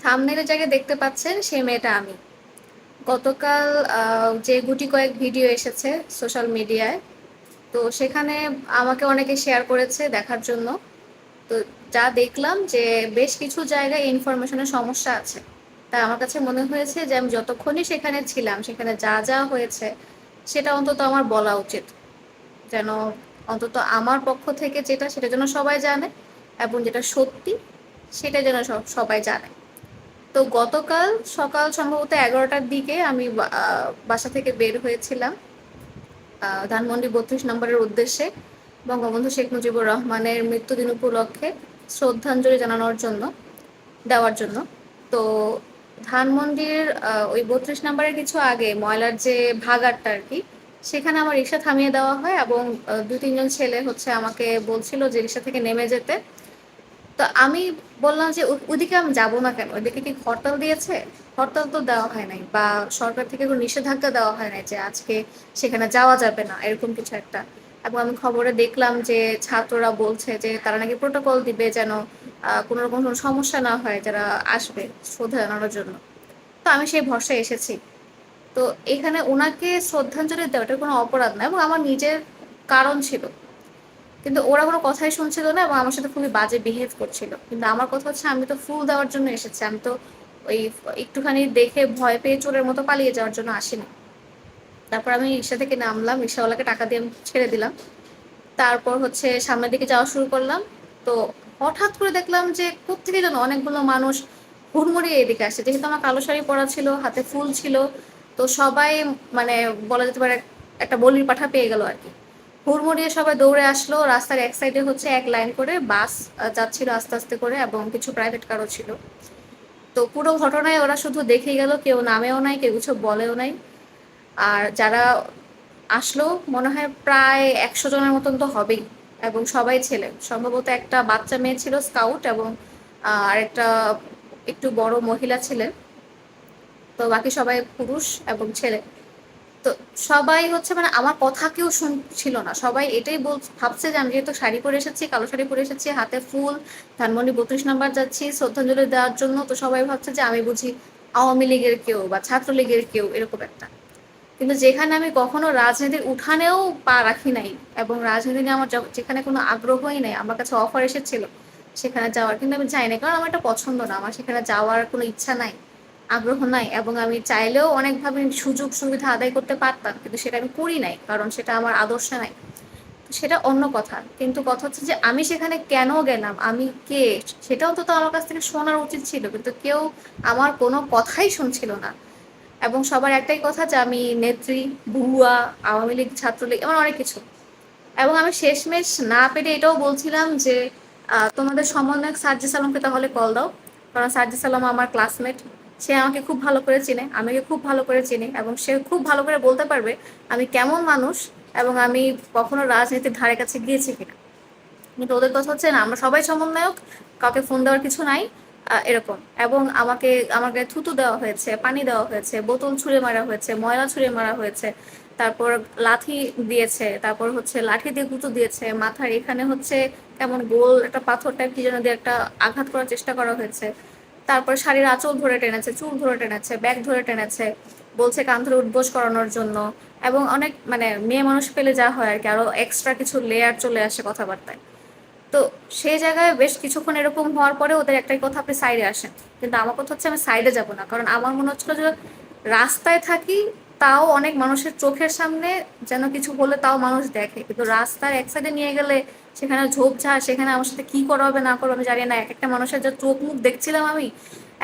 থাম্বনেলের জায়গায় দেখতে পাচ্ছেন সেই মেয়েটা আমি। গতকাল যে গুটি কয়েক ভিডিও এসেছে সোশ্যাল মিডিয়ায়, তো সেখানে আমাকে অনেকে শেয়ার করেছে দেখার জন্য। তো যা দেখলাম যে বেশ কিছু জায়গায় ইনফরমেশনের সমস্যা আছে। তাই আমার কাছে মনে হয়েছে যে আমি যতক্ষণই সেখানে ছিলাম, সেখানে যা যা হয়েছে সেটা অন্তত আমার বলা উচিত। যেন অন্তত আমার পক্ষ থেকে যেটা সেটা যেন সবাই জানে, এবং যেটা সত্যি সেটা যেন সবাই জানে। তো গতকাল সকাল সম্ভবত 11টার দিকে আমি বাসা থেকে বের হয়েছিলাম ধানমন্ডি 32 নম্বরের উদ্দেশ্যে বঙ্গবন্ধু শেখ মুজিবুর রহমানের মৃত্যুদিন উপলক্ষে শ্রদ্ধাঞ্জলি জানানোর জন্য, দেওয়ার জন্য। তো ধানমন্ডির ওই 32 নম্বরের কিছু আগে ময়লার যে ভাগাড়টা আর কি, সেখানে আমার রিক্সা থামিয়ে দেওয়া হয়, এবং দু তিনজন ছেলে হচ্ছে আমাকে বলছিল যে রিক্সা থেকে নেমে যেতে। তো আমি বললাম যে ওদিকে আমি যাবো না কেন, ওদিকে কি হরতাল দিয়েছে? হরতাল তো দেওয়া হয় নাই, বা সরকার থেকে কোনো নিষেধাজ্ঞা দেওয়া হয় নাই যে আজকে সেখানে যাওয়া যাবে না, এরকম কিছু একটা। এবং আমি খবরে দেখলাম যে ছাত্ররা বলছে যে তারা নাকি প্রোটোকল দিবে যেন কোনো রকম কোনো সমস্যা না হয় যারা আসবে শ্রদ্ধা জানানোর জন্য। তো আমি সেই ভরসায় এসেছি। তো এখানে ওনাকে শ্রদ্ধাঞ্জলি দেওয়াটা কোনো অপরাধ না, এবং আমার নিজের কারণ ছিল। কিন্তু ওরা কোনো কথাই শুনছিল না, এবং আমার সাথে খুবই বাজে বিহেভ করছিল। কিন্তু আমার কথা হচ্ছে, আমি তো ফুল দেওয়ার জন্য এসেছি, আমি তো ওই একটুখানি দেখে ভয় পেয়ে চোরের মতো পালিয়ে যাওয়ার জন্য আসিনি। তারপর আমি রিক্সা থেকে নামলাম, রিক্সাওয়ালাকে টাকা দিয়ে আমি ছেড়ে দিলাম। তারপর হচ্ছে সামনের দিকে যাওয়া শুরু করলাম। তো হঠাৎ করে দেখলাম যে কোত্থেকে যেন অনেকগুলো মানুষ হুড়মুড়িয়ে এদিকে আসছে, যেহেতু আমার কালো শাড়ি পরা ছিল, হাতে ফুল ছিল। তো সবাই, মানে বলা যেতে পারে একটা বলির পাঠা পেয়ে গেল আর কি। হুড়মুড়িয়ে সবাই দৌড়ে আসলো। রাস্তার এক সাইডে হচ্ছে এক লাইন করে বাস যাচ্ছিল আস্তে আস্তে করে, এবং কিছু প্রাইভেট কারও ছিল। তো পুরো ঘটনায় ওরা শুধু দেখেই গেল, কেউ নামেও নাই, কেউ কিছু বলেও নাই। আর যারা আসলো মনে হয় প্রায় 100 জনের মতন তো হবেই, এবং সবাই ছেলে। সম্ভবত একটা বাচ্চা মেয়ে ছিল স্কাউট, এবং আরেকটা একটু বড় মহিলা ছিলেন। তো বাকি সবাই পুরুষ এবং ছেলে। তো সবাই হচ্ছে, মানে আমার কথা কেউ শুনছিল না। সবাই এটাই ভাবছে যে আমি যেহেতু শাড়ি পরে এসেছি, কালো শাড়ি পরে এসেছি, হাতে ফুল, ধানমন্ডি 32 নম্বর যাচ্ছি শ্রদ্ধাঞ্জলি দেওয়ার জন্য, তো সবাই ভাবছে যে আমি বুঝি আওয়ামী লীগের কেউ বা ছাত্রলীগের কেউ, এরকম একটা। কিন্তু যেখানে আমি কখনো রাজনীতির উঠানেও পা রাখি নাই, এবং রাজনীতি নিয়ে আমার যেখানে কোনো আগ্রহই নেই, আমার কাছে অফার এসেছিল সেখানে যাওয়ার, কিন্তু আমি যাই না, কারণ আমার এটা পছন্দ না, আমার সেখানে যাওয়ার কোনো ইচ্ছা নাই, আগ্রহ নাই। এবং আমি চাইলেও অনেকভাবে সুযোগ সুবিধা আদায় করতে পারতাম, কিন্তু সেটা আমি করি নাই, কারণ সেটা আমার আদর্শে নাই। তো সেটা অন্য কথা। কিন্তু কথা হচ্ছে যে আমি সেখানে কেন গেলাম, আমি কে, সেটাও তো আমার কাছ থেকে শোনার উচিত ছিল, কিন্তু কেউ আমার কোনো কথাই শুনছিল না। এবং সবার একটাই কথা যে আমি নেত্রী, ভুয়া, আওয়ামী লীগ, ছাত্রলীগ, এমন অনেক কিছু। এবং আমি শেষমেশ না পেরে এটাও বলছিলাম যে তোমাদের সমন্বয়ক সার্জিস আলমকে তাহলে কল দাও, কারণ সার্জিস আলম আমার ক্লাসমেট। সে আমাকে খুব ভালো করে চিনে, আমাকে খুব ভালো করে চিনে, এবং সে খুব ভালো করে বলতে পারবে আমি কেমন মানুষ, এবং আমি কখনো রাজনীতির ধারে কাছে গিয়েছি কিনা। কিন্তু ওদের কথা হচ্ছে না, আমরা সবাই সমন্বয়ক, কাউকে ফোন দেওয়ার কিছু নাই, এরকম। এবং আমাকে আমাকে থুতু দেওয়া হয়েছে, পানি দেওয়া হয়েছে, বোতল ছুঁড়ে মারা হয়েছে, ময়লা ছুঁড়ে মারা হয়েছে। তারপর লাঠি দিয়েছে, তারপর হচ্ছে লাঠি দিয়ে গুঁতো দিয়েছে মাথার এখানে, হচ্ছে কেমন গোল একটা পাথর টাইপ কি যেন দিয়ে একটা আঘাত করার চেষ্টা করা হয়েছে। তারপর শাড়ির আঁচল ধরে টেনেছে, চুল ধরে টেনেছে, ব্যাগ ধরে টেনেছে, বলছে কান ধরে উঠবোস করানোর জন্য। এবং অনেক, মানে মেয়ে মানুষ পেলে যা হয় আর কি, আরো এক্সট্রা কিছু লেয়ার চলে আসে কথাবার্তায়। তো সেই জায়গায় বেশ কিছুক্ষণ এরকম হওয়ার পরে ওদের একটাই কথা, আপনি সাইডে আসেন। কিন্তু আমার কথা হচ্ছে আমি সাইডে যাব না, কারণ আমার মনে হচ্ছিল যে রাস্তায় থাকি, তাও অনেক মানুষের চোখের সামনে যেন কিছু হলে তাও মানুষ দেখে, কিন্তু রাস্তার এক সাইডে নিয়ে গেলে সেখানে ঝোপঝাড়, সেখানে আমার সাথে কি করা হবে না করবে আমি জানি না। এক একটা মানুষের যা চোখ মুখ দেখছিলাম আমি,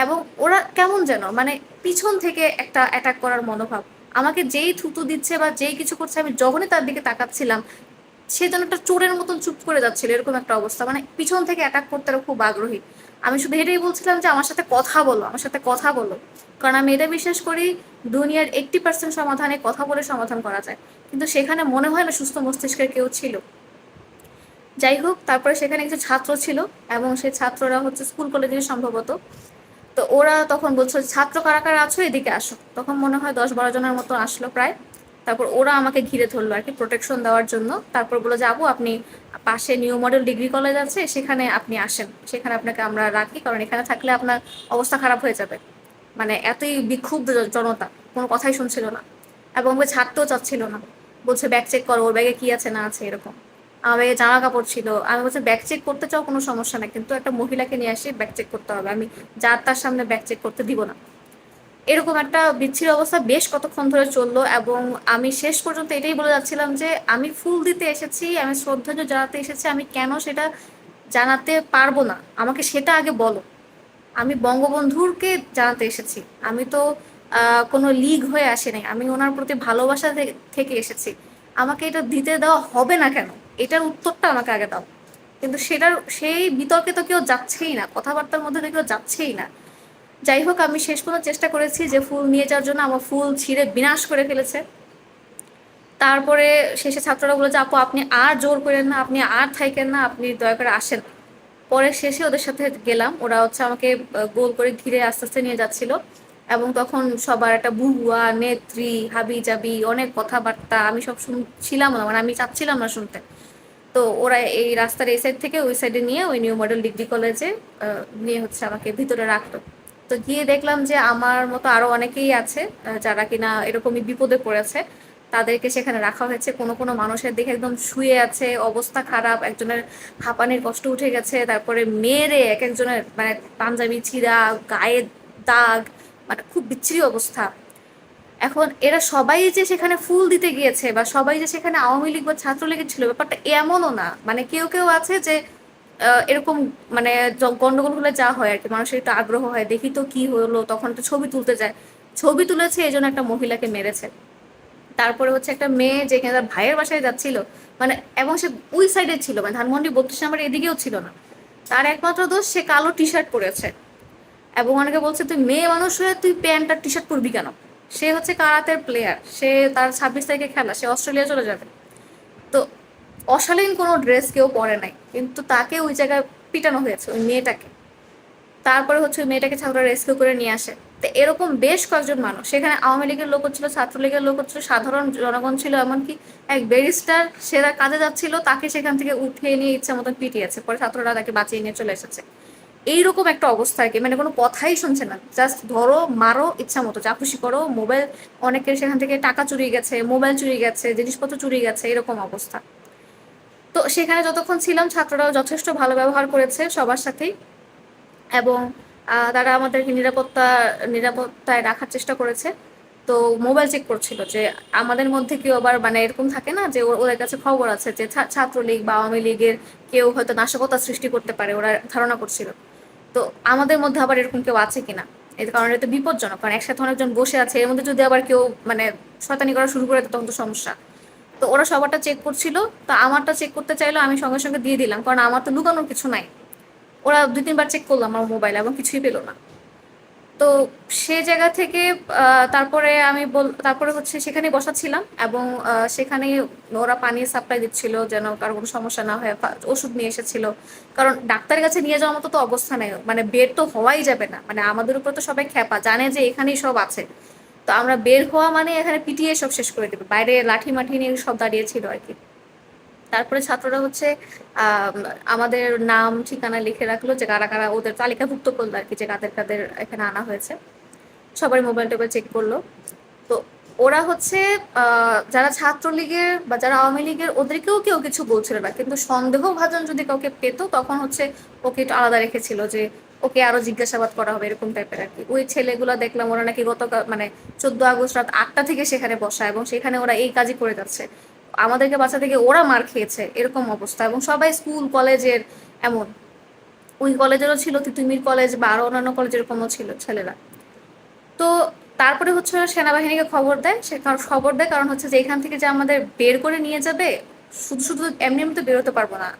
এবং ওরা কেমন যেন মানে পিছন থেকে একটা অ্যাটাক করার মনোভাব। আমাকে যেই থুতু দিচ্ছে বা যেই কিছু করছে, আমি যখনই তার দিকে তাকাচ্ছিলাম, সে যেন একটা চোরের মতন চুপ করে যাচ্ছিল, এরকম একটা অবস্থা, মানে পিছন থেকে অ্যাটাক করতে আরো খুব আগ্রহী। আমি শুধু এটাই বলছিলাম যে আমার সাথে কথা বলো, আমার সাথে কথা বলো। কারণ আমি এটা বিশ্বাস করি, দুনিয়ার 80% সমাধানে কথা বলে সমাধান করা যায়। কিন্তু সেখানে মনে হয় না সুস্থ মস্তিষ্কের কেউ ছিল। যাই হোক, তারপরে সেখানে কিছু ছাত্র ছিল, এবং সেই ছাত্ররা হচ্ছে স্কুল কলেজের সম্ভবত। তো ওরা তখন বলছো ছাত্র কারা কারা আছো এদিকে আসো, তখন মনে হয় 10-12 জনের মতো আসলো প্রায়। তারপর ওরা আমাকে ঘিরে ধরলো আর কি, প্রোটেকশন দেওয়ার জন্য। তারপর বললো যে আপু আপনি পাশে নিউ মডেল ডিগ্রি কলেজ আছে, সেখানে আপনি আসেন, সেখানে আপনাকে আমরা রাখি, কারণ এখানে থাকলে আপনার অবস্থা খারাপ হয়ে যাবে। মানে এতই বিক্ষুব্ধ জনতা, কোনো কথাই শুনছিল না এবং ওকে ছাড়তেও চাচ্ছিল না। বলছে ব্যাগ চেক করো, ওর ব্যাগে কি আছে না আছে এরকম। আমার ব্যাগে জামা কাপড় ছিল, আমি বলছি ব্যাগ চেক করতে চাও কোনো সমস্যা নেই, কিন্তু একটা মহিলাকে নিয়ে আসি ব্যাগ চেক করতে হবে, আমি যার তার সামনে ব্যাগ চেক করতে দিব না। এরকম একটা বিচ্ছিরি অবস্থা বেশ কতক্ষণ ধরে চললো এবং আমি শেষ পর্যন্ত এটাই বলে যাচ্ছিলাম যে আমি ফুল দিতে এসেছি, আমি শ্রদ্ধাঞ্জলি জানাতে এসেছি, আমি কেন সেটা জানাতে পারবো না, আমাকে সেটা আগে বলো। আমি বঙ্গবন্ধুরকে জানাতে এসেছি, আমি তো কোনো লীগ হয়ে আসি নাই, আমি ওনার প্রতি ভালোবাসা থেকে এসেছি। আমাকে এটা দিতে দেওয়া হবে না কেন, এটার উত্তরটা আমাকে আগে দাও। কিন্তু সেটার সেই বিতর্কে তো কেউ যাচ্ছেই না, কথাবার্তার মধ্যে তো কেউ যাচ্ছেই না। যাই হোক, আমি শেষ পর্যন্ত চেষ্টা করেছি যে ফুল নিয়ে যাওয়ার জন্য, আমার ফুল ছিঁড়ে বিনাশ করে ফেলেছে। তারপরে শেষে ছাত্ররা বলে যে আপু আপনি আর জোর করেন না, আপনি আর থাইকেন না, আপনি দয়া করে আসেন। পরে শেষে ওদের সাথে গেলাম, ওরা হচ্ছে আমাকে গোল করে ঘিরে আস্তে আস্তে নিয়ে যাচ্ছিল। এবং তখন সবার একটা বুয়া নেত্রী হাবি জাবি অনেক কথাবার্তা, আমি সব শুনছিলাম না, মানে আমি চাচ্ছিলাম না শুনতে। তো ওরা এই রাস্তার এই সাইড থেকে ওই সাইডে নিয়ে ওই নিউ মডেল ডিগ্রি কলেজে নিয়ে হচ্ছে আমাকে ভিতরে রাখলো। তো গিয়ে দেখলাম যে আমার মতো আরো অনেকেই আছে, যারা কিনা এরকমই বিপদে পড়েছে। তাদেরকে সেখানে রাখা হয়েছে, কোনো কোনো মানুষের দিকে একদম শুয়ে আছে, অবস্থা খারাপ, একজনের হাঁপানির কষ্ট উঠে গেছে, তারপরে মেয়েরে এক একজনের মানে পাঞ্জাবি ছিঁড়া, গায়ে দাগ, মানে খুব বিচ্ছিরি অবস্থা। এখন এরা সবাই যে সেখানে ফুল দিতে গিয়েছে বা সবাই যে সেখানে আওয়ামী লীগ বা ছাত্রলীগের ছিল, ব্যাপারটা এমনও না। মানে কেউ কেউ আছে যে এরকম মানে গন্ডগোল হলে যা হয় আর কি, মানুষের একটু আগ্রহ হয়, দেখি তো কি হলো, তখন তো ছবি তুলতে যায়, ছবি তুলেছে এই জন্য একটা মহিলাকে মেরেছে। তারপরে হচ্ছে একটা মেয়ে যে কিনা তার ভাইয়ের বাসায় যাচ্ছিল, মানে এবং সে ওই সাইডে ছিল, মানে ধানমন্ডি 32 নম্বর এদিকেও ছিল না। তার একমাত্র দোষ সে কালো টি শার্ট পরেছে। এবং অনেকে বলছে তুই মেয়ে মানুষ হয়ে তুই প্যান্ট আর টি শার্ট পরবি কেন। সে হচ্ছে কারাতের প্লেয়ার, সে তার 26 তারিখে খেলা, সে অস্ট্রেলিয়া চলে যাবে। তো অশালীন কোনো ড্রেস কেউ পরে নাই, কিন্তু তাকে ওই জায়গায় পিটানো হয়েছে ওই মেয়েটাকে। তারপরে হচ্ছে ওই মেয়েটাকে ছাত্ররা রেস্কিউ করে নিয়ে আসে। তো এরকম বেশ কয়েকজন মানুষ, সেখানে আওয়ামী লীগের লোক ছিল, ছাত্রলীগের লোক ছিল, সাধারণ জনগণ ছিল, এমনকি এক ব্যারিস্টার সে তার কাজে যাচ্ছিল, তাকে সেখান থেকে উঠিয়ে নিয়ে ইচ্ছা মতন পিটিয়েছে, পরে ছাত্ররা তাকে বাঁচিয়ে নিয়ে চলে এসেছে। এইরকম একটা অবস্থা আর কি, মানে কোনো কথাই শুনছে না, জাস্ট ধরো মারো ইচ্ছা মতো যা খুশি করো। মোবাইল, অনেকের সেখান থেকে টাকা চুরি গেছে, মোবাইল চুরি গেছে, জিনিসপত্র চুরি গেছে, এরকম অবস্থা। তো সেখানে যতক্ষণ ছিলাম ছাত্ররাও যথেষ্ট ভালো ব্যবহার করেছে সবার সাথেই। এবং তারা আমাদেরকে নিরাপত্তায় রাখার চেষ্টা করেছে। তো মোবাইল চেক করছিল যে আমাদের মধ্যে কেউ আবার মানে এরকম থাকে না যে ওদের কাছে খবর আছে যে ছাত্রলীগ বা আওয়ামী লীগের কেউ হয়তো নাশকতা সৃষ্টি করতে পারে, ওরা ধারণা করছিল। তো আমাদের মধ্যে আবার এরকম কেউ আছে কিনা, এর কারণ এটা বিপজ্জনক, কারণ একসাথে অনেকজন বসে আছে, এর মধ্যে যদি আবার কেউ মানে শয়তানি করা শুরু করে তখন তো সমস্যা। তো ওরা সবারটা চেক করছিল। তো আমারটা চেক করতে চাইলো, আমি সঙ্গে সঙ্গে দিয়ে দিলাম, কারণ আমার তো লুকানোর কিছু নাই। ওরা 2-3 বার চেক করলো আমার মোবাইল এবং কিছুই পেলো না। তো সে জায়গা থেকে তারপরে তারপরে হচ্ছে সেখানে বসা ছিলাম এবং সেখানে ওরা পানির সাপ্লাই দিচ্ছিল যেন কারো কোনো সমস্যা না হয়, ওষুধ নিয়ে এসেছিল। কারণ ডাক্তারের কাছে নিয়ে যাওয়ার মতো তো অবস্থা নেই, মানে বের তো হওয়াই যাবে না, মানে আমাদের উপর তো সবাই খ্যাপা জানে যে এখানেই সব আছে। তো আমরা বের হওয়া মানে এখানে পিটিয়ে সব শেষ করে দেবে, বাইরে লাঠি মাঠি নিয়ে সব দাঁড়িয়েছিল আর কি। তারপরে ছাত্ররা হচ্ছে আহ আমাদের নাম ঠিকানা লিখে রাখলো, যে কারা কারা ওদের তালিকাভুক্ত করলো আর কি, যে কাদের কাদের এখানে আনা হয়েছে। সবাই মোবাইল টোবাইল চেক করলো। তো ওরা হচ্ছে যারা ছাত্রলীগের বা যারা আওয়ামী লীগের ওদেরকেও কেউ কিছু বলছিল না, কিন্তু সন্দেহভাজন যদি কাউকে পেতো তখন হচ্ছে ওকে একটু আলাদা রেখেছিল, যে ওকে আরো জিজ্ঞাসাবাদ করা হবে এরকম টাইপের আর কি। ওই ছেলেগুলো দেখলাম ওরা নাকি গতকাল মানে 14 আগস্ট রাত 8টা থেকে সেখানে বসা, এবং সেখানে ওরা এই কাজই করে যাচ্ছে, আমাদেরকে বাঁচা থেকে ওরা মার খেয়েছে এরকম অবস্থা। এবং সবাই স্কুল কলেজের এমন, ওই কলেজেরও ছিল, তিতুমির কলেজ বা আরো অন্যান্য কলেজ এরকমও ছিল ছেলেরা। তো তারপরে হচ্ছে ওরা সেনাবাহিনীকে খবর দেয়, সে কারণ খবর দেয় কারণ হচ্ছে যে এখান থেকে যে আমাদের বের করে নিয়ে যাবে, শুধু শুধু এমনি এমনি তো বেরোতে পারবো না,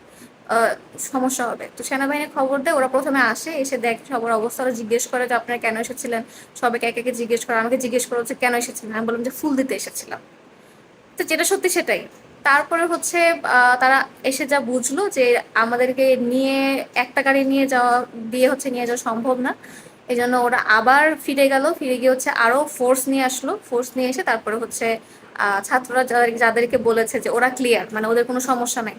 আহ, সমস্যা হবে। তো সেনাবাহিনী খবর দেয়, ওরা প্রথমে আসে, এসে দেখে সবার অবস্থা, ওরা জিজ্ঞেস করে যে আপনারা কেন এসেছিলেন। সবাইকে একে একে জিজ্ঞেস করে, আমাকে জিজ্ঞেস করে হচ্ছে কেন এসেছিলেন, আমি বললাম যে ফুল দিতে এসেছিলাম। তো যেটা সত্যি সেটাই। তারপরে হচ্ছে তারা এসে যা বুঝলো যে আমাদেরকে নিয়ে একটা গাড়ি নিয়ে যাওয়া দিয়ে হচ্ছে নিয়ে যাওয়া সম্ভব না, এই জন্য ওরা আবার ফিরে গেল, ফিরে গিয়ে হচ্ছে আরো ফোর্স নিয়ে আসলো, ফোর্স নিয়ে এসে তারপরে হচ্ছে ছাত্ররা যাদেরকে বলেছে যে ওরা ক্লিয়ার, মানে ওদের কোনো সমস্যা নাই,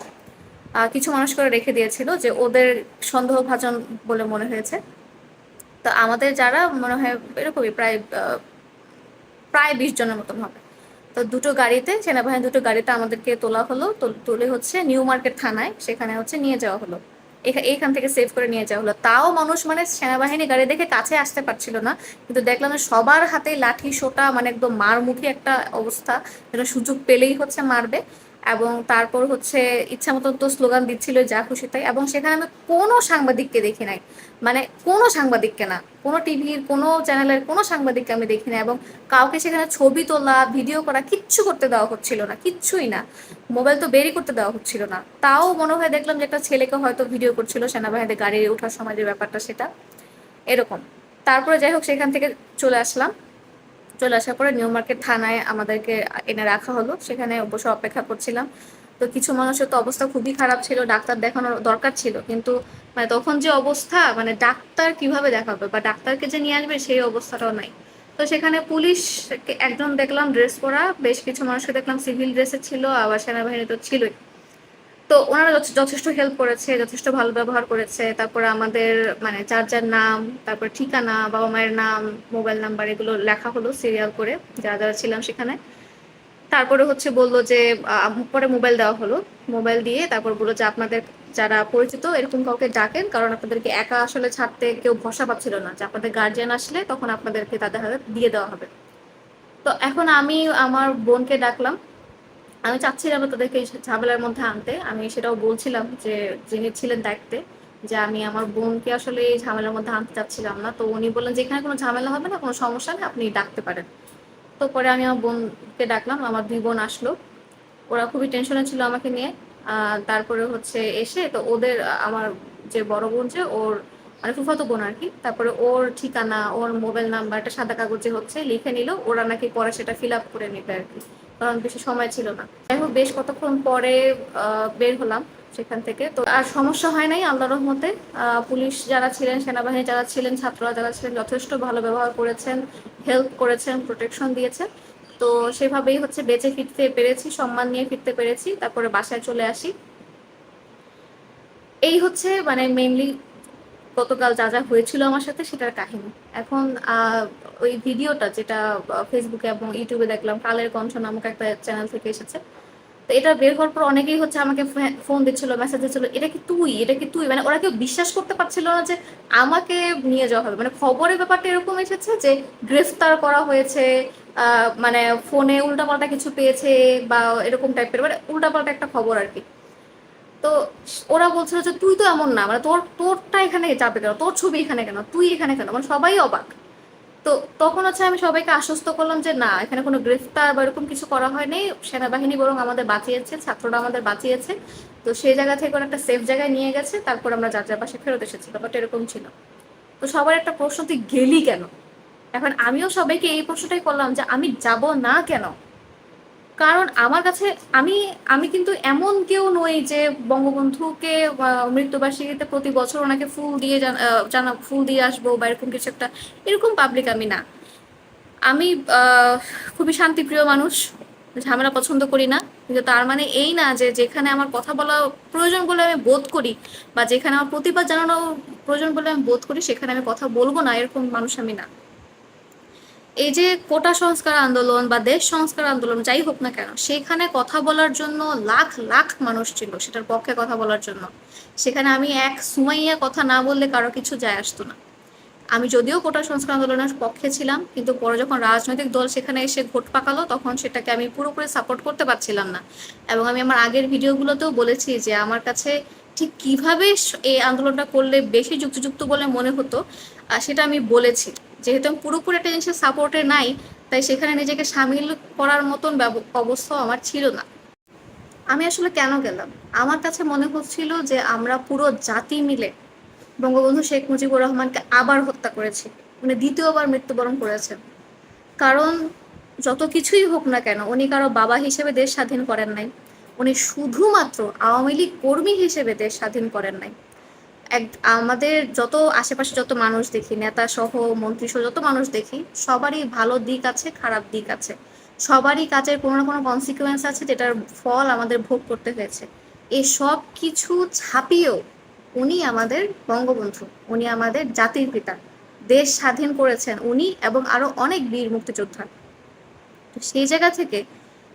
কিছু মানুষ করে রেখে দিয়েছিল যে ওদের সন্দেহভাজন বলে মনে হয়েছে। তো আমাদের যারা মনে হয় এরকমই প্রায় 20 জনের মতন হবে। তো দুটো গাড়িতে, সেনাবাহিনী দুটো গাড়িতে আমাদেরকে তোলা হলো, তুলে হচ্ছে নিউ মার্কেট থানায়, সেখানে হচ্ছে নিয়ে যাওয়া হলো। এইখান থেকে সেভ করে নিয়ে যাওয়া হলো। তাও মানুষ মানে সেনাবাহিনী গাড়ি দেখে কাছে আসতে পারছিল না, কিন্তু দেখলাম যে সবার হাতে লাঠি সোটা, মানে একদম মারমুখী একটা অবস্থা, যেটা সুযোগ পেলেই হচ্ছে মারবে। এবং তারপর হচ্ছে ইচ্ছা মতো তো স্লোগান দিচ্ছিল যা খুশি তাই। এবং সেখানে আমি কোনো সাংবাদিককে দেখি নাই, মানে কোনো সাংবাদিককে না, কোনো টিভির কোনো চ্যানেলের কোনো সাংবাদিককে আমি দেখি না। এবং কাউকে সেখানে ছবি তোলা ভিডিও করা কিচ্ছু করতে দেওয়া হচ্ছিল না, কিচ্ছুই না। মোবাইল তো বেরই করতে দেওয়া হচ্ছিল না। তাও মনে হয় দেখলাম যে একটা ছেলেকে হয়তো ভিডিও করছিল সেনাবাহিনীতে গাড়ি ওঠার সময়, যে ব্যাপারটা সেটা এরকম। তারপরে যাই হোক সেখান থেকে চলে আসলাম। চলে আসার পরে নিউ মার্কেট থানায় আমাদেরকে এনে রাখা হলো, সেখানে বসে অপেক্ষা করছিলাম। তো কিছু মানুষের তো অবস্থা খুবই খারাপ ছিল, ডাক্তার দেখানোর দরকার ছিল, কিন্তু মানে তখন যে অবস্থা, মানে ডাক্তার কিভাবে দেখাবে বা ডাক্তারকে যে নিয়ে আসবে সেই অবস্থাটাও নাই। তো সেখানে পুলিশ একজন দেখলাম ড্রেস পরা, বেশ কিছু মানুষকে দেখলাম সিভিল ড্রেসে ছিল, আবার সেনাবাহিনী তো ছিলই। তো ওনারা যথেষ্ট হেল্প করেছে, যথেষ্ট ভালো ব্যবহার করেছে। তারপরে আমাদের মানে যার যার নাম, তারপর ঠিকানা, বাবা মায়ের নাম, মোবাইল নাম্বার এগুলো লেখা হলো সিরিয়াল করে, যারা যারা ছিলাম সেখানে। তারপরে হচ্ছে বললো যে পরে মোবাইল দেওয়া হলো। মোবাইল দিয়ে তারপর বললো যে আপনাদের যারা পরিচিত এরকম কাউকে ডাকেন, কারণ আপনাদেরকে একা আসলে ছাড়তে কেউ ভরসা পাচ্ছিল না, যে আপনাদের গার্জিয়ান আসলে তখন আপনাদেরকে তাদের হাতে দিয়ে দেওয়া হবে। তো এখন আমি আমার বোনকে ডাকলাম। আমি চাচ্ছিলাম না তাদেরকে এই ঝামেলার মধ্যে আনতে, আমি সেটাও বলছিলাম যে যিনি ছিলেন দায়িত্বে, যে আমি আমার বোনকে আসলে এই ঝামেলার মধ্যে আনতে চাচ্ছিলাম না। তো উনি বললেন যে এখানে কোনো ঝামেলা হবে না, কোনো সমস্যা নেই, আপনি ডাকতে পারেন। তো পরে আমি আমার বোনকে ডাকলাম, আমার 2 বোন আসলো। ওরা খুবই টেনশনে ছিল আমাকে নিয়ে। তারপরে হচ্ছে এসে তো ওদের আমার যে বড় বোন, যে ওর মানে ফুফাতো বোন আর কি, তারপরে ওর ঠিকানা, ওর মোবাইল নাম্বার একটা সাদা কাগজে হচ্ছে লিখে নিল, ওরা নাকি পরে সেটা ফিল আপ করে নিবে আর কি, কারণ বেশি সময় ছিল না। যাই হোক বেশ কতক্ষণ পরে বের হলাম সেখান থেকে। তো আর সমস্যা হয় নাই আল্লাহর রহমতে। পুলিশ যারা ছিলেন, সেনাবাহিনী যারা ছিলেন, ছাত্ররা যারা ছিলেন, যথেষ্ট ভালো ব্যবহার করেছেন, হেল্প করেছেন, প্রোটেকশন দিয়েছেন। তো সেভাবেই হচ্ছে বেঁচে ফিরতে পেরেছি, সম্মান নিয়ে ফিরতে পেরেছি, তারপরে বাসায় চলে আসি। এই হচ্ছে মানে মেইনলি গতকাল যা যা হয়েছিল আমার সাথে সেটার কাহিনী। এখন ওই ভিডিওটা যেটা ফেসবুকে এবং ইউটিউবে দেখলাম, কালের কণ্ঠ নামক একটা চ্যানেল থেকে এসেছে। তো এটা বের হওয়ার পর অনেকেই হচ্ছে আমাকে ফোন দিচ্ছিল, মেসেজ দিচ্ছিল, এটা কি তুই, এটা কি তুই, মানে ওরা কেউ বিশ্বাস করতে পারছিল না যে আমাকে নিয়ে যাওয়া হবে। মানে খবরের ব্যাপারটা এরকম এসেছে যে গ্রেফতার করা হয়েছে, মানে ফোনে উল্টাপাল্টা কিছু পেয়েছে বা এরকম টাইপের, মানে উল্টাপাল্টা একটা খবর আর কি। তো ওরা বলছিল যে তুই তো এমন না, মানে তোরটা এখানে যাবে কেন, তোর ছবি এখানে কেন, তুই এখানে কেন, মানে সবাই অবাক। তো তখন হচ্ছে আমি সবাইকে আশ্বস্ত করলাম যে না, এখানে কোনো গ্রেফতার বা এরকম কিছু করা হয়নি, সেনাবাহিনী বরং আমাদের বাঁচিয়েছে, ছাত্ররা আমাদের বাঁচিয়েছে। তো সেই জায়গা থেকে ওরা একটা সেফ জায়গায় নিয়ে গেছে, তারপর আমরা যার যার বাসায় ফেরত এসেছি, ব্যাপারটা এরকম ছিল। তো সবার একটা প্রশ্ন, তুই গেলি কেন? এখন আমিও সবাইকে এই প্রশ্নটাই করলাম যে আমি যাব না কেন। কারণ আমার কাছে আমি আমি কিন্তু এমন কেউ নই যে বঙ্গবন্ধুকে মৃত্যুবার্ষিকীতে প্রতি বছর ওনাকে ফুল দিয়ে ফুল দিয়ে আসবো বা এরকম কিছু একটা, এরকম পাবলিক আমি না। আমি খুবই শান্তিপ্রিয় মানুষ, ঝামেলা পছন্দ করি না। কিন্তু তার মানে এই না যে যেখানে আমার কথা বলা প্রয়োজন বলে আমি বোধ করি, বা যেখানে আমার প্রতিবাদ জানানো প্রয়োজন বলে আমি বোধ করি, সেখানে আমি কথা বলবো না, এরকম মানুষ আমি না। এই যে কোটা সংস্কার আন্দোলন বা দেশ সংস্কার আন্দোলন যাই হোক না কেন, সেখানে কথা বলার জন্য লাখ লাখ মানুষ ছিল সেটার পক্ষে কথা বলার জন্য। সেখানে আমি এক সুমাইয়া কথা না বললে কারো কিছু যায় আসতো না। আমি যদিও কোটা সংস্কার আন্দোলনের পক্ষে ছিলাম, কিন্তু পরে যখন রাজনৈতিক দল সেখানে এসে ভোট পাকালো, তখন সেটাকে আমি পুরোপুরি সাপোর্ট করতে পারছিলাম না। এবং আমি আমার আগের ভিডিওগুলোতেও বলেছি যে আমার কাছে ঠিক কিভাবে এই আন্দোলনটা করলে বেশি যুক্তিযুক্ত বলে মনে হতো, সেটা আমি বলেছি। যেহেতু আমি পুরোপুরি একটা জিনিসের সাপোর্টে নাই, তাই সেখানে নিজেকে সামিল করার মতন অবস্থাও আমার ছিল না। আমি আসলে কেন গেলাম, আমার কাছে মনে হচ্ছিল যে আমরা পুরো জাতি মিলে বঙ্গবন্ধু শেখ মুজিবুর রহমানকে আবার হত্যা করেছি, উনি দ্বিতীয়বার মৃত্যুবরণ করেছেন। কারণ যত কিছুই হোক না কেন, উনি কারো বাবা হিসেবে দেশ স্বাধীন করেন নাই, উনি শুধুমাত্র আওয়ামী লীগ কর্মী হিসেবে দেশ স্বাধীন করেন নাই। এক আমাদের যত আশেপাশে যত মানুষ দেখি, নেতা সহ মন্ত্রী সহ যত মানুষ দেখি, সবারই ভালো দিক আছে, খারাপ দিক আছে। সবারই কাজের কোনো না কোনো কনসিকুয়েন্স আছে, যেটার ফল আমাদের ভোগ করতে হয়েছে। এই সব কিছু ছাপিয়েও উনি আমাদের বঙ্গবন্ধু, উনি আমাদের জাতির পিতা, দেশ স্বাধীন করেছেন উনি এবং আরো অনেক বীর মুক্তিযোদ্ধা। তো সেই জায়গা থেকে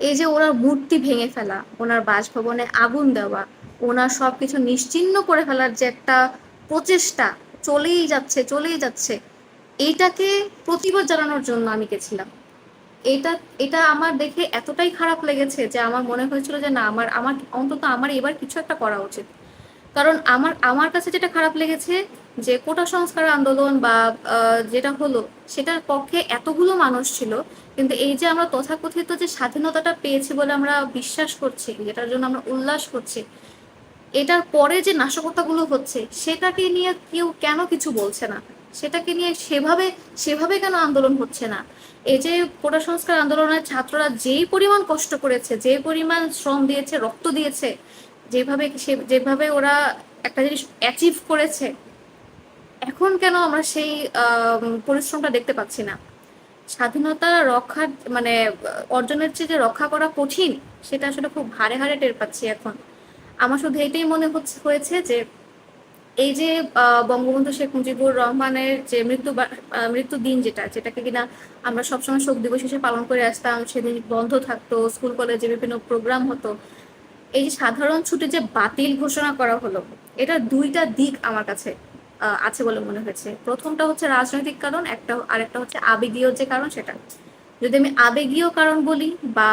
এই যে ওনার মূর্তি ভেঙে ফেলা, ওনার বাসভবনে আগুন দেওয়া, ওনার সবকিছু নিশ্চিহ্ন করে ফেলার যে একটা প্রচেষ্টা চলেই যাচ্ছে চলেই যাচ্ছে, এইটাকে প্রতিবাদ জানানোর জন্য আমি গেছিলাম। এটা এটা আমার দেখে এতটাই খারাপ লেগেছে যে আমার মনে হয়েছিল যে না, আমার আমার অন্তত আমার এবার কিছু একটা করা উচিত। কারণ আমার আমার কাছে যেটা খারাপ লেগেছে যে কোটা সংস্কার আন্দোলন বা যেটা হলো, সেটার পক্ষে এতগুলো মানুষ ছিল, কিন্তু এই যে আমরা তথাকথিত যে স্বাধীনতাটা পেয়েছি বলে আমরা বিশ্বাস করছি, যেটার জন্য আমরা উল্লাস করছি, এটার পরে যে নাশকতাগুলো হচ্ছে সেটাকে নিয়ে কেউ কেন কিছু বলছে না? সেটাকে নিয়ে সেভাবে সেভাবে কেন আন্দোলন হচ্ছে না? এই যে কোটা সংস্কার আন্দোলনের ছাত্ররা যেই পরিমাণ কষ্ট করেছে, যে পরিমাণ শ্রম দিয়েছে, রক্ত দিয়েছে, যেভাবে ওরা একটা জিনিস অ্যাচিভ করেছে, এখন কেন আমরা সেই পরিশ্রমটা দেখতে পাচ্ছি না? স্বাধীনতা রক্ষার মানে অর্জনের চেয়ে যে রক্ষা করা কঠিন, সেটা আসলে খুব হাড়ে হাড়ে টের পাচ্ছি এখন। আমার শুধু এটাই মনে হয়েছে যে এই যে বঙ্গবন্ধু শেখ মুজিবুর রহমানের যে মৃত্যু দিন, যেটাকে কিনা আমরা সবসময় শোক দিবস হিসেবে পালন করে আসতাম, সেদিন বন্ধ থাকতো, স্কুল কলেজে বিভিন্ন প্রোগ্রাম হতো, এই যে সাধারণ ছুটি যে বাতিল ঘোষণা করা হলো, এটা দুইটা দিক আমার কাছে আছে বলে মনে হয়েছে। প্রথমটা হচ্ছে রাজনৈতিক কারণ, আরেকটা হচ্ছে আবেগীয় যে কারণ সেটা। যদি আমি আবেগীয় কারণ বলি বা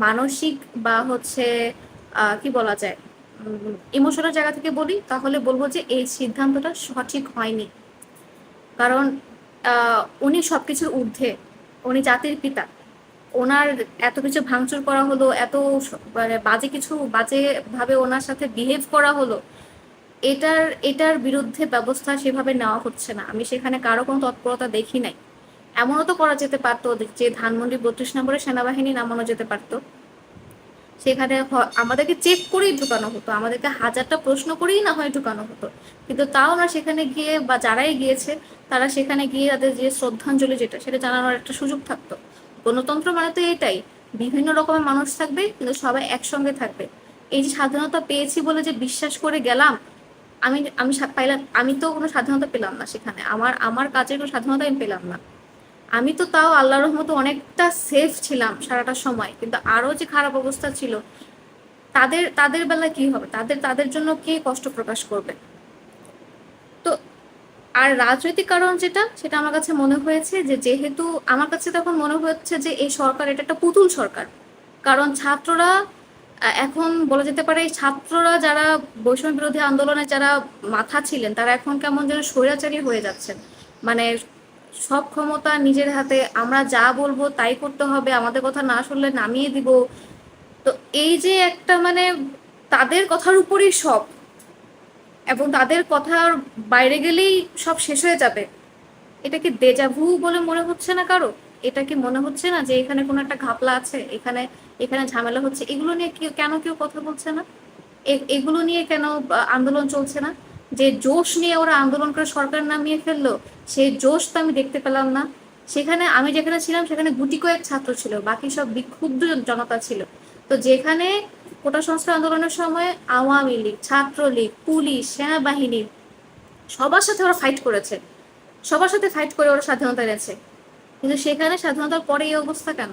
মানসিক বা হচ্ছে কি বলা যায়, ইমোশনাল জায়গা থেকে বলি, তাহলে বলবো যে এই সিদ্ধান্তটা সঠিক হয়নি। কারণ উনি সবকিছুর ঊর্ধ্বে, উনি জাতির পিতা। ওনার এত কিছু ভাঙচুর করা হলো, এত মানে বাজে ভাবে ওনার সাথে বিহেভ করা হলো, এটার এটার বিরুদ্ধে ব্যবস্থা সেভাবে নেওয়া হচ্ছে না। আমি সেখানে কারো কোনো তৎপরতা দেখি নাই। এমনও তো করা যেতে পারতো যে ধানমন্ডি 32 নম্বরে সেনাবাহিনী নামানো যেতে পারতো, সেখানে আমাদেরকে চেক করেই ঢুকানো হতো, আমাদেরকে হাজারটা প্রশ্ন করেই না হয় ঢুকানো হতো। কিন্তু তাও আমরা সেখানে গিয়ে বা যারাই গিয়েছে তারা সেখানে গিয়ে তাদের যে শ্রদ্ধাঞ্জলি যেটা সেটা জানানোর একটা সুযোগ থাকতো। গণতন্ত্র মানে তো এটাই, বিভিন্ন রকমের মানুষ থাকবে কিন্তু সবাই একসঙ্গে থাকবে। এই যে স্বাধীনতা পেয়েছি বলে যে বিশ্বাস করে গেলাম, আমি আমি পাইলাম, আমি তো কোনো স্বাধীনতা পেলাম না সেখানে, আমার আমার কাজের কোনো স্বাধীনতা আমি পেলাম না। আমি তো তাও আল্লাহর রহমতে অনেকটা সেফ ছিলাম সারাটা সময়, কিন্তু আরো যে খারাপ অবস্থা ছিল, তাদের তাদের বেলা কি হবে? তাদের তাদের জন্য কে কষ্ট প্রকাশ করবে? তো আর রাজনৈতিক কারণ যেটা, সেটা আমার কাছে মনে হয়েছে যে যেহেতু আমার কাছে তখন মনে হচ্ছে যে এই সরকার এটা একটা পুতুল সরকার। কারণ ছাত্ররা এখন বলা যেতে পারে ছাত্ররা যারা বৈষম্য বিরোধী আন্দোলনে যারা মাথা ছিলেন, তারা এখন কেমন যেন স্বৈরাচারী হয়ে যাচ্ছেন। মানে সব ক্ষমতা নিজের হাতে, আমরা যা বলবো তাই করতে হবে, আমাদের কথা না শুনলে নামিয়ে দিব। তো এই যে একটা মানে তাদের কথার উপরই সব, এবং তাদের কথার বাইরে গেলেই সব শেষ হয়ে যাবে, এটা কি দেজাভু বলে মনে হচ্ছে না কারো? এটা কি মনে হচ্ছে না যে এখানে কোনো একটা ঘাপলা আছে, এখানে এখানে ঝামেলা হচ্ছে? এগুলো নিয়ে কেন কেউ কথা বলছে না? এগুলো নিয়ে কেন আন্দোলন চলছে না? যে জোশ নিয়ে ওরা আন্দোলন করে সরকার নামিয়ে ফেললো, সেই জোশ তো আমি দেখতে পেলাম না। সেখানে আমি যেখানে ছিলাম সেখানে গুটি কয়েক ছাত্র ছিল, বাকি সব বিক্ষুব্ধ জনতা ছিল। তো যেখানে কোটা সংস্কার আন্দোলনের সময় আওয়ামী লীগ, ছাত্রলীগ, পুলিশ, সেনাবাহিনী সবার সাথে ওরা ফাইট করেছে, সবার সাথে ফাইট করে ওরা স্বাধীনতা এনেছে, কিন্তু সেখানে স্বাধীনতার পরে এই অবস্থা কেন?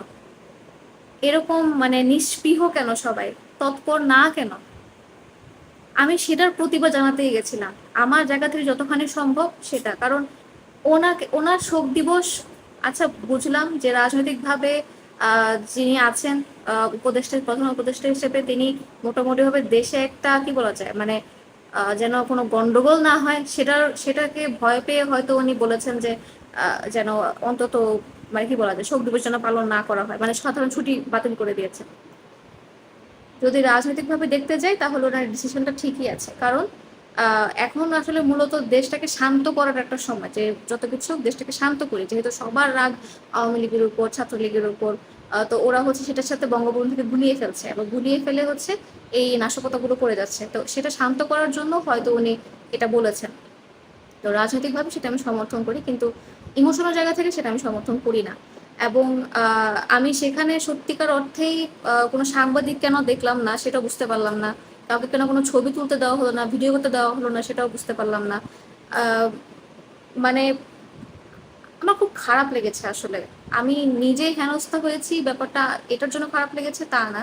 এরকম মানে নিষ্পৃহ কেন সবাই? তৎপর না কেন? আমি সেটার প্রতিবাদ জানাতেই গেছিলাম আমার জায়গা থেকে যতখানি সম্ভব সেটা। কারণ ওনার শোক দিবস, আচ্ছা বুঝলাম যে রাজনৈতিকভাবে যিনি আছেন প্রধান উপদেষ্টা হিসেবে, তিনি মোটামুটিভাবে দেশে একটা কি বলা যায় মানে যেন কোনো গন্ডগোল না হয় সেটাকে ভয় পেয়ে হয়তো উনি বলেছেন যে যেন অন্তত মানে কি বলা যায় শোক দিবস যেন পালন না করা হয়, মানে সাধারণ ছুটি বাতিল করে দিয়েছে। যদি রাজনৈতিকভাবে দেখতে যাই তাহলে ওনার ডিসিশনটা ঠিকই আছে। কারণ এখন আসলে মূলত দেশটাকে শান্ত করার একটা সময়, যে যত কিছু হোক দেশটাকে শান্ত করি, যেহেতু সবার রাগ আওয়ামী লীগের উপর, ছাত্রলীগের উপর। তো ওরা হচ্ছে সেটার সাথে বঙ্গবন্ধুকে গুলিয়ে ফেলছে, এবং গুলিয়ে ফেলে হচ্ছে এই নাশকতাগুলো করে যাচ্ছে। তো সেটা শান্ত করার জন্য হয়তো উনি এটা বলেছেন। তো রাজনৈতিকভাবে সেটা আমি সমর্থন করি, কিন্তু ইমোশনাল জায়গা থেকে সেটা আমি সমর্থন করি না। এবং আমি সেখানে সত্যিকার অর্থেই কোনো সাংবাদিক কেন দেখলাম না সেটা বুঝতে পারলাম না। কাউকে কেন কোনো ছবি তুলতে দেওয়া হলো না, ভিডিও করতে দেওয়া হলো না সেটাও বুঝতে পারলাম না। আহ, মানে আমার খুব খারাপ লেগেছে আসলে। আমি নিজেই হেনস্থা হয়েছি, ব্যাপারটা এটার জন্য খারাপ লেগেছে তা না,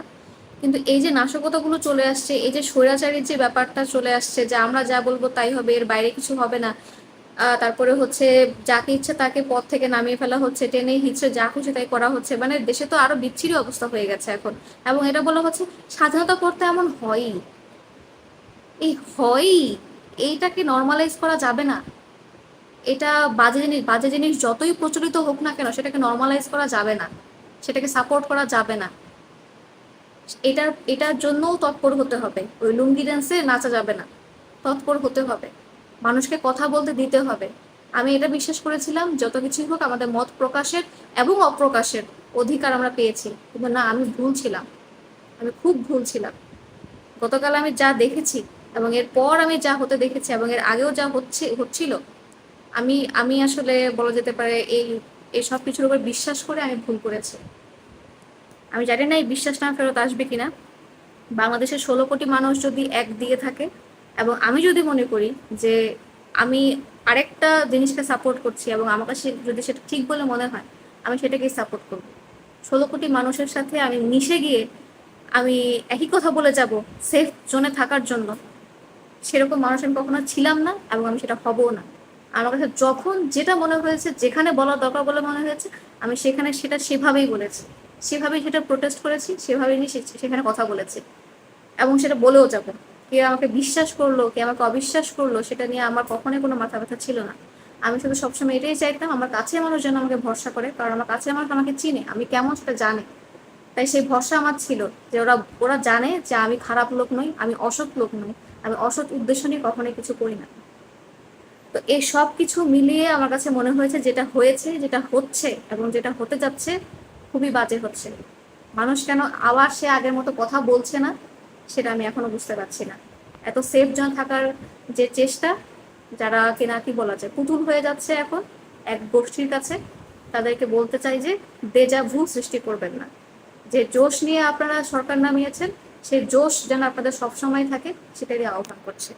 কিন্তু এই যে নাশকতাগুলো চলে আসছে, এই যে স্বৈরাচারীর যে ব্যাপারটা চলে আসছে, যে আমরা যা বলবো তাই হবে, এর বাইরে কিছু হবে না। তারপরে হচ্ছে যাকে ইচ্ছে তাকে পদ থেকে নামিয়ে ফেলা হচ্ছে, টেনে হিচড়ে যা খুশি তাই করা হচ্ছে, মানে দেশে তো আরো বিচ্ছিরি অবস্থা হয়ে গেছে এখন। এবং এটা বলা হচ্ছে স্বাধীনতা করতে এমন হয়ই, এই হয়ই, এইটাকে নর্মালাইজ করা যাবে না। এটা বাজে জিনিস, বাজে জিনিস যতই প্রচলিত হোক না কেন সেটাকে নর্মালাইজ করা যাবে না, সেটাকে সাপোর্ট করা যাবে না। এটার জন্যও তৎপর হতে হবে, ওই লুঙ্গি ড্যান্সে নাচা যাবে না, তৎপর হতে হবে, মানুষকে কথা বলতে দিতে হবে। আমি এটা বিশ্বাস করেছিলাম যত কিছুই হোক আমাদের মত প্রকাশের এবং অপ্রকাশের অধিকার আমরা পেয়েছি, কিন্তু না, আমি ভুল ছিলাম, আমি খুব ভুল ছিলাম। গতকাল আমি যা দেখেছি এবং এর পর আমি যা হতে দেখেছি এবং এর আগেও যা হচ্ছিল, আমি আমি আসলে বলা যেতে পারে এই সব কিছুর উপর বিশ্বাস করে আমি ভুল করেছি। আমি জানি না এই বিশ্বাসটা ফেরত আসবে কিনা। বাংলাদেশের 16 কোটি মানুষ যদি এক দিকে থাকে এবং আমি যদি মনে করি যে আমি আরেকটা জিনিসকে সাপোর্ট করছি এবং আমার কাছে যদি সেটা ঠিক বলে মনে হয়, আমি সেটাকেই সাপোর্ট করব। 16 কোটি মানুষের সাথে আমি মিশে গিয়ে আমি একই কথা বলে যাব সেফ জোনে থাকার জন্য, সেরকম মানুষ আমি কখনো ছিলাম না এবং আমি সেটা হবও না। আমার কাছে যখন যেটা মনে হয়েছে, যেখানে বলার দরকার বলে মনে হয়েছে, আমি সেখানে সেটা সেভাবেই বলেছি, সেভাবেই সেটা প্রোটেস্ট করেছি, সেভাবেই নিয়ে সেখানে কথা বলেছি এবং সেটা বলেও যাব। কে আমাকে বিশ্বাস করলো, কে আমাকে অবিশ্বাস করলো, সেটা নিয়ে আমার কখনোই কোনো মাথা ব্যথা ছিল না। আমি শুধু সবসময় এটাই চাইতাম আমার কাছের মানুষ যেন আমাকে ভরসা করে, কারণ আমার কাছের মানুষ আমাকে চিনে, আমি কেমন সেটা জানে। তাই সেই ভরসা আমার ছিল যে ওরা ওরা জানে যে আমি খারাপ লোক নই, আমি অসৎ লোক নই, আমি অসৎ উদ্দেশ্য নিয়ে কখনোই কিছু করি না। তো এই সব কিছু মিলিয়ে আমার কাছে মনে হয়েছে যেটা হয়েছে, যেটা হচ্ছে এবং যেটা হতে যাচ্ছে খুবই বাজে হচ্ছে। মানুষ কেন আবার সে আগের মতো কথা বলছে না সেটা আমি এখনো বুঝতে পারছি না। এত সেফ জোন থাকার যে চেষ্টা, যারা কিনা কি বলা যায় পুতুল হয়ে যাচ্ছে এখন এক গোষ্ঠীর কাছে, তাদেরকে বলতে চাই যে দেজা ভু সৃষ্টি করবেন না। যে জোশ নিয়ে আপনারা সরকার নামিয়েছেন, সেই জোশ যেন আপনাদের সবসময় থাকে, সেটারই আহ্বান করছে।